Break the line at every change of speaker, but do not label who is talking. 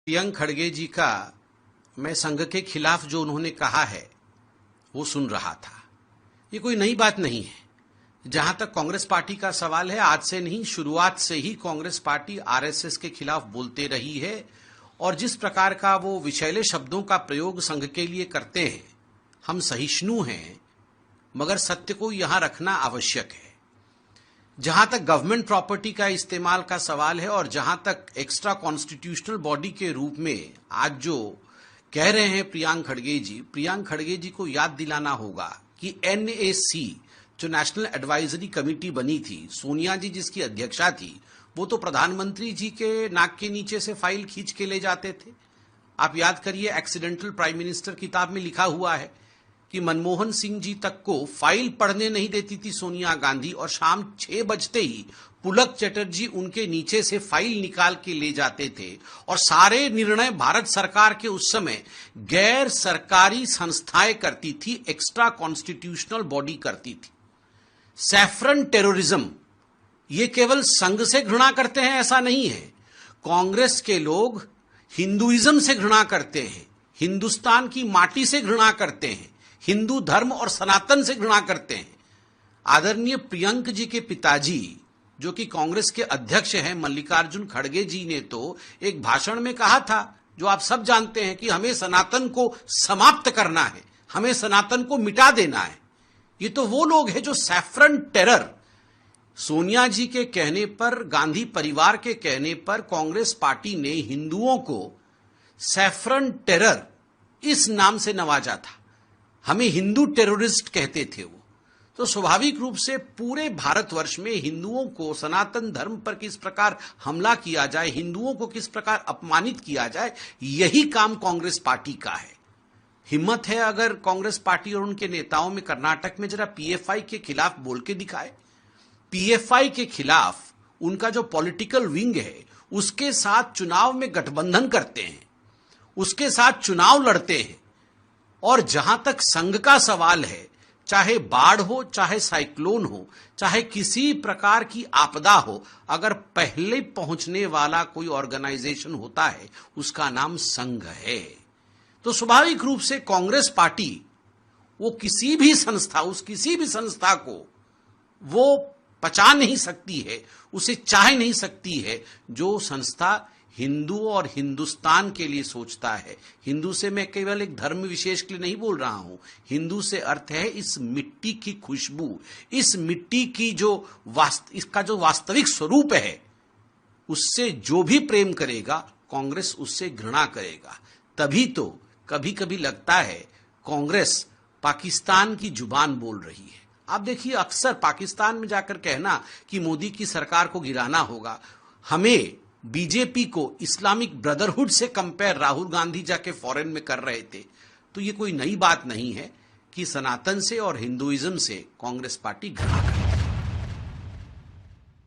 प्रियंक खड़गे जी का मैं संघ के खिलाफ जो उन्होंने कहा है वो सुन रहा था। ये कोई नई बात नहीं है। जहां तक कांग्रेस पार्टी का सवाल है, आज से नहीं, शुरुआत से ही कांग्रेस पार्टी आरएसएस के खिलाफ बोलते रही है और जिस प्रकार का वो विषैले शब्दों का प्रयोग संघ के लिए करते हैं, हम सहिष्णु हैं, मगर सत्य को यहां रखना आवश्यक है। जहां तक गवर्नमेंट प्रॉपर्टी का इस्तेमाल का सवाल है और जहां तक एक्स्ट्रा कॉन्स्टिट्यूशनल बॉडी के रूप में आज जो कह रहे हैं प्रियंक खड़गे जी को याद दिलाना होगा कि एनएसी जो नेशनल एडवाइजरी कमेटी बनी थी, सोनिया जी जिसकी अध्यक्षा थी, वो तो प्रधानमंत्री जी के नाक के नीचे से फाइल खींच के ले जाते थे। आप याद करिए, एक्सीडेंटल प्राइम मिनिस्टर किताब में लिखा हुआ है कि मनमोहन सिंह जी तक को फाइल पढ़ने नहीं देती थी सोनिया गांधी और शाम 6 बजते ही पुलक चटर्जी उनके नीचे से फाइल निकाल के ले जाते थे और सारे निर्णय भारत सरकार के उस समय गैर सरकारी संस्थाएं करती थी, एक्स्ट्रा कॉन्स्टिट्यूशनल बॉडी करती थी। सैफरन टेररिज्म, ये केवल संघ से घृणा करते हैं ऐसा नहीं है। कांग्रेस के लोग हिंदुइज्म से घृणा करते हैं, हिंदुस्तान की माटी से घृणा करते हैं, हिंदू धर्म और सनातन से घृणा करते हैं। आदरणीय प्रियंक जी के पिताजी जो कि कांग्रेस के अध्यक्ष हैं, मल्लिकार्जुन खड़गे जी ने तो एक भाषण में कहा था, जो आप सब जानते हैं, कि हमें सनातन को समाप्त करना है, हमें सनातन को मिटा देना है। ये तो वो लोग हैं जो सैफरन टेरर, सोनिया जी के कहने पर, गांधी परिवार के कहने पर कांग्रेस पार्टी ने हिंदुओं को सैफरन टेरर इस नाम से नवाजा था। हमें हिंदू टेररिस्ट कहते थे वो। तो स्वाभाविक रूप से पूरे भारतवर्ष में हिंदुओं को, सनातन धर्म पर किस प्रकार हमला किया जाए, हिंदुओं को किस प्रकार अपमानित किया जाए, यही काम कांग्रेस पार्टी का है। हिम्मत है अगर कांग्रेस पार्टी और उनके नेताओं में कर्नाटक में जरा पीएफआई के खिलाफ बोल के दिखाए। पीएफआई के खिलाफ उनका जो पॉलिटिकल विंग है उसके साथ चुनाव में गठबंधन करते हैं, उसके साथ चुनाव लड़ते हैं। और जहां तक संघ का सवाल है, चाहे बाढ़ हो, चाहे साइक्लोन हो, चाहे किसी प्रकार की आपदा हो, अगर पहले पहुंचने वाला कोई ऑर्गेनाइजेशन होता है उसका नाम संघ है। तो स्वाभाविक रूप से कांग्रेस पार्टी वो किसी भी संस्था को वो पचा नहीं सकती है, उसे चाह नहीं सकती है जो संस्था हिंदू और हिंदुस्तान के लिए सोचता है। हिंदू से मैं केवल एक धर्म विशेष के लिए नहीं बोल रहा हूं, हिंदू से अर्थ है इस मिट्टी की खुशबू, इस मिट्टी की इसका जो वास्तविक स्वरूप है, उससे जो भी प्रेम करेगा कांग्रेस उससे घृणा करेगा। तभी तो कभी कभी लगता है कांग्रेस पाकिस्तान की जुबान बोल रही है। आप देखिए, अक्सर पाकिस्तान में जाकर कहना कि मोदी की सरकार को गिराना होगा, हमें बीजेपी को इस्लामिक ब्रदरहुड से कंपेयर राहुल गांधी जाके फॉरेन में कर रहे थे। तो ये कोई नई बात नहीं है कि सनातन से और हिंदुइज्म से कांग्रेस पार्टी घृणा